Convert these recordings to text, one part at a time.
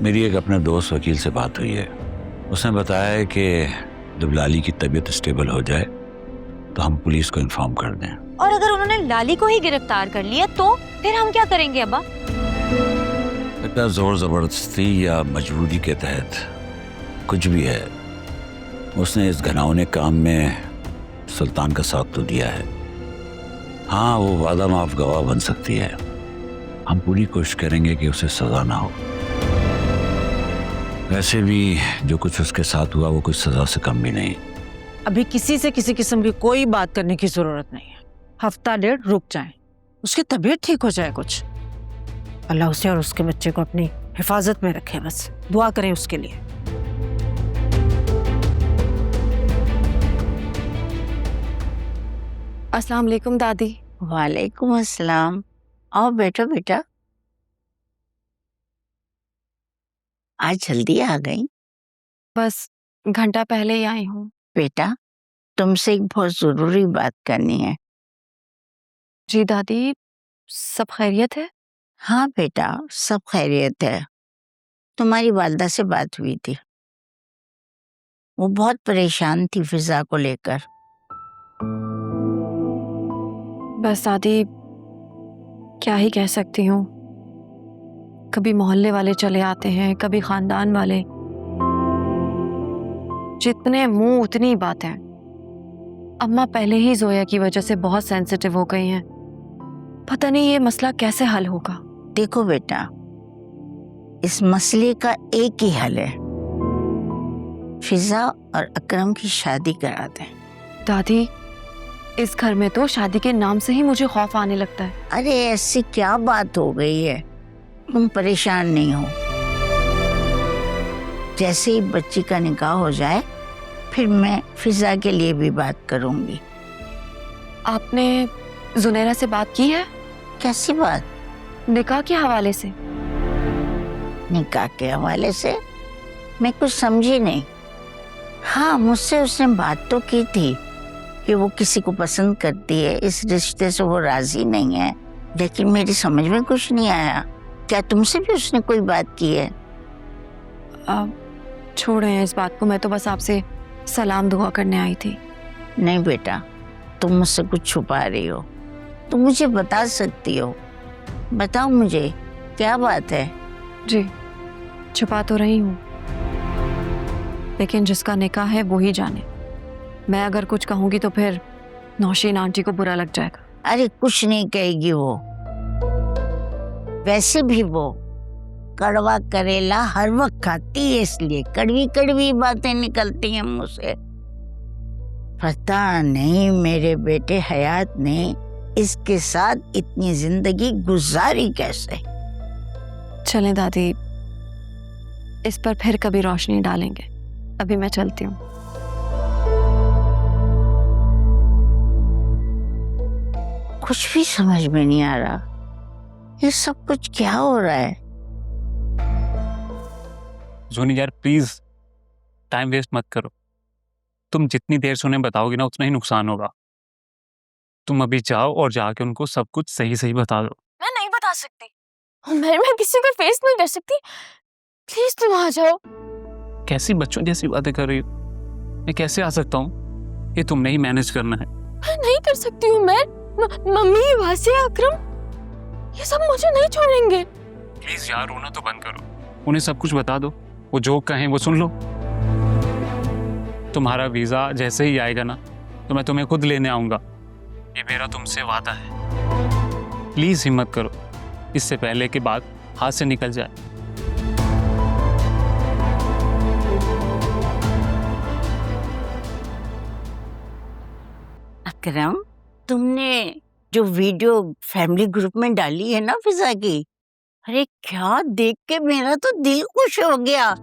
मेरी एक अपने दोस्त वकील से बात हुई है। उसने बताया है कि जब लाली की तबीयत स्टेबल हो जाए तो हम पुलिस को इन्फॉर्म कर दें। और अगर उन्होंने लाली को ही गिरफ्तार कर लिया तो फिर हम क्या करेंगे अब्बा? लगता जोर जबरदस्ती या मजबूरी के तहत कुछ भी है, उसने इस घिनौने काम में सुल्तान का साथ तो दिया है। हाँ, वो वादा माफ गवाह बन सकती है। हम पूरी कोशिश करेंगे कि उसे सजा ना हो। वैसे भी जो कुछ उसके साथ हुआ वो कुछ सजा से कम भी नहीं। अभी किसी से किसी किस्म की कोई बात करने की जरूरत नहीं है। हफ्ता डेढ़ रुक जाए, उसकी तबीयत ठीक हो जाए कुछ। अल्लाह उसे और उसके बच्चे को अपनी हिफाजत में रखे, बस दुआ करें उसके लिए। अस्सलाम वालेकुम दादी। वालेकुम अस्सलाम। आओ बैठो बेटा। आज जल्दी आ गई? बस घंटा पहले ही आई हूँ। बेटा, तुमसे एक बहुत जरूरी बात करनी है। जी दादी, सब खैरियत है? हाँ बेटा, सब खैरियत है। तुम्हारी वालदा से बात हुई थी, वो बहुत परेशान थी फिजा को लेकर। बस दादी, क्या ही कह सकती हूँ। कभी मोहल्ले वाले चले आते हैं, कभी खानदान वाले। जितने मुंह उतनी बातें। अम्मा पहले ही जोया की वजह से बहुत सेंसिटिव हो गई हैं। पता नहीं ये मसला कैसे हल होगा। देखो बेटा, इस मसले का एक ही हल है, फिजा और अकरम की शादी करा दें। दादी, इस घर में तो शादी के नाम से ही मुझे खौफ आने लगता है। अरे ऐसी क्या बात हो गई है, तुम परेशान नहीं हो। जैसे ही बच्ची का निकाह हो जाए फिर मैं फिजा के लिए भी बात करूंगी। आपने जुनैरा से बात की है? कैसी बात? निकाह के हवाले से। निकाह के हवाले से? मैं कुछ समझी नहीं। हाँ, मुझसे उसने बात तो की थी कि वो किसी को पसंद करती है, इस रिश्ते से वो राजी नहीं है, लेकिन मेरी समझ में कुछ नहीं आया। क्या तुमसे भी उसने कोई बात की है? छोड़ें इस बात को, मैं तो बस आपसे सलाम दुआ करने आई थी। नहीं बेटा, तुम मुझसे कुछ छुपा रही हो। तुम मुझे बता सकती हो, बताओ मुझे क्या बात है। जी, छुपा तो रही हूँ, लेकिन जिसका निकाह है वो ही जाने। मैं अगर कुछ कहूँगी तो फिर नौशीन आंटी को बुरा लग जाएगा। अरे कुछ नहीं कहेगी वो। वैसे भी वो कड़वा करेला हर वक्त खाती है, इसलिए कड़वी कड़वी बातें निकलती हैं मुंह से। पता नहीं मेरे बेटे हयात ने इसके साथ इतनी जिंदगी गुजारी कैसे। चलें दादी, इस पर फिर कभी रोशनी डालेंगे। अभी मैं चलती हूँ। कुछ भी समझ में नहीं आ रहा, ये सब कुछ क्या हो रहा है। जोनी यार प्लीज टाइम वेस्ट मत करो। तुम जितनी देर से उन्हें बताओगी ना उतना ही नुकसान होगा। तुम अभी जाओ और जाके उनको सब कुछ सही सही बता दो। मैं नहीं बता सकती, मैं किसी को फेस नहीं कर सकती। प्लीज तुम आ जाओ। कैसी बच्चों जैसी बातें कर रही हो? मैं कैसे आ सकता हूँ? ये तुमने ही मैनेज करना है। मैं नहीं कर सकती हूँ। मैं मम्मी, वासिया, अकरम, ये सब मुझे नहीं छोड़ेंगे। प्लीज यार रोना तो बंद करो, उन्हें सब कुछ बता दो। वो जो कहें वो सुन लो। तुम्हारा वीजा जैसे ही आएगा ना तो मैं तुम्हें खुद लेने आऊंगा, ये मेरा तुमसे वादा है। प्लीज हिम्मत करो, इससे पहले कि बात हाथ से निकल जाए। अकरम, तुमने जो वीडियो फैमिली ग्रुप में डाली है ना फिजा की, अरे क्या देख के मेरा तो दिल खुश हो गया।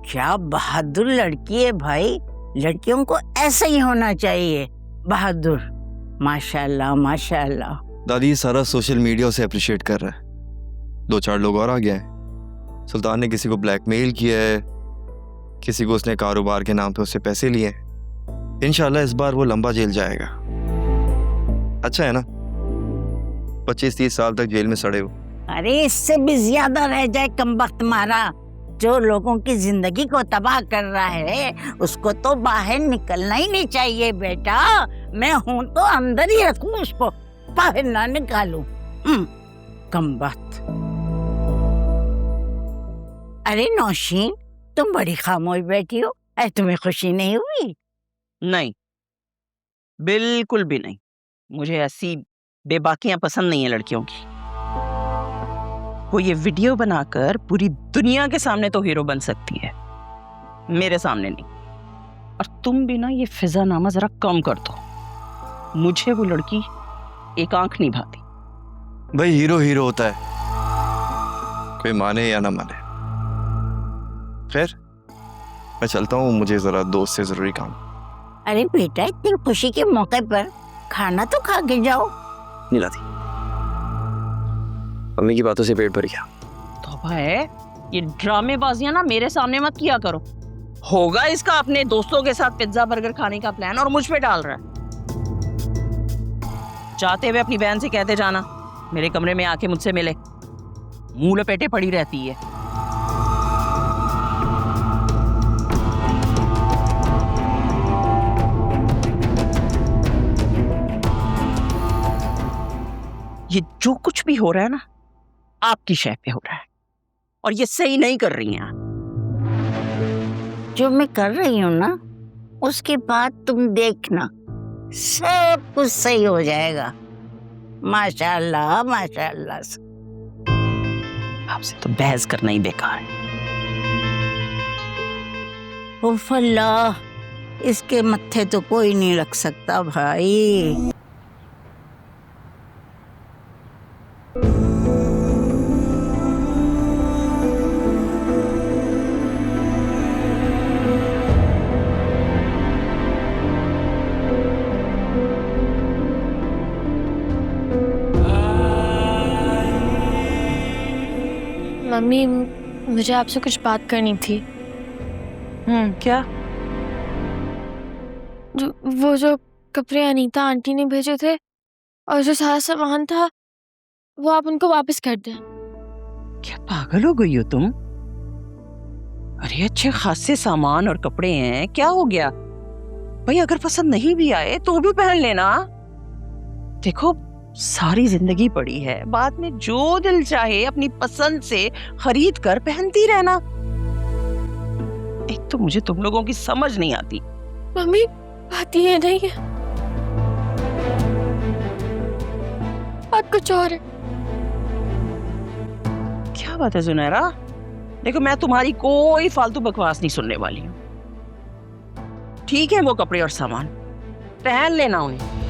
क्या बहादुर लड़की है भाई, लड़कियों को ऐसा ही होना चाहिए, बहादुर। माशाल्लाह माशाल्लाह। दादी सारा सोशल मीडिया उसे अप्रिशिएट कर रहा है। 2-4 लोग और आ गए हैं। सुल्तान ने किसी को ब्लैकमेल किया है, किसी को उसने कारोबार के नाम पे उससे पैसे लिए हैं। इंशाल्लाह इस बार वो लंबा जेल जाएगा। अच्छा है ना, 25-30 साल तक जेल में सड़े हो। अरे इससे भी ज्यादा रह जाए कमबख्त मारा। जो लोगों की जिंदगी को तबाह कर रहा है उसको तो बाहर निकलना ही नहीं चाहिए बेटा। मैं हूं तो अंदर ही रखूं, उसको बाहर ना निकालूं। कम बात। अरे नौशीन, तुम बड़ी खामोश बैठी हो। तुम्हें खुशी नहीं हुई? नहीं, बिल्कुल भी नहीं। मुझे ऐसी बेबाकियां पसंद नहीं है लड़कियों की। वो ये वीडियो बनाकर पूरी दुनिया के सामने तो हीरो बन सकती है, मेरे सामने नहीं। और तुम भी ना ये फिजा नामा जरा कम कर दो। मुझे वो लड़की एक आंख नहीं भाती। भाई हीरो हीरो होता है, कोई माने या ना माने। खैर मैं चलता हूँ, मुझे जरा दोस्त से जरूरी काम। अरे बेटा, इतनी खुशी के मौके पर खाना तो खा के जाओ। नहीं लाती, मम्मी की बातों से पेट भर गया। तौबा है, ये ड्रामेबाजियां ना मेरे सामने मत किया करो। होगा इसका अपने दोस्तों के साथ पिज्जा बर्गर खाने का प्लान और मुझ पे डाल रहा है। जाते हुए अपनी बहन से कहते जाना मेरे कमरे में आके मुझसे मिले, मुंह लपेटे पड़ी रहती है। ये जो कुछ भी हो रहा है ना, आपकी शय पे हो रहा है और ये सही नहीं कर रही हैं आप। जो मैं कर रही हूँ ना, उसके बाद तुम देखना सब कुछ सही हो जाएगा। माशाल्लाह माशाल्लाह। आपसे तो बहस करना ही बेकार है। उफ अल्लाह, इसके मत्थे तो कोई नहीं लग सकता भाई। मम्मी, मुझे आपसे कुछ बात करनी थी। क्या? वो जो कपड़े अनीता आंटी ने भेजे थे और जो सारा सामान था, वो आप उनको वापस कर दें। क्या पागल हो गई हो तुम? अरे अच्छे खासे सामान और कपड़े हैं, क्या हो गया भाई? अगर पसंद नहीं भी आए तो भी पहन लेना। देखो सारी जिंदगी पड़ी है, बाद में जो दिल चाहे अपनी पसंद से खरीद कर पहनती रहना। एक तो मुझे तुम लोगों की समझ नहीं आती। मम्मी, बात ये नहीं है, बात कुछ और है। क्या बात है जुनैरा? देखो मैं तुम्हारी कोई फालतू बकवास नहीं सुनने वाली हूँ। ठीक है वो कपड़े और सामान पहन लेना उन्हें,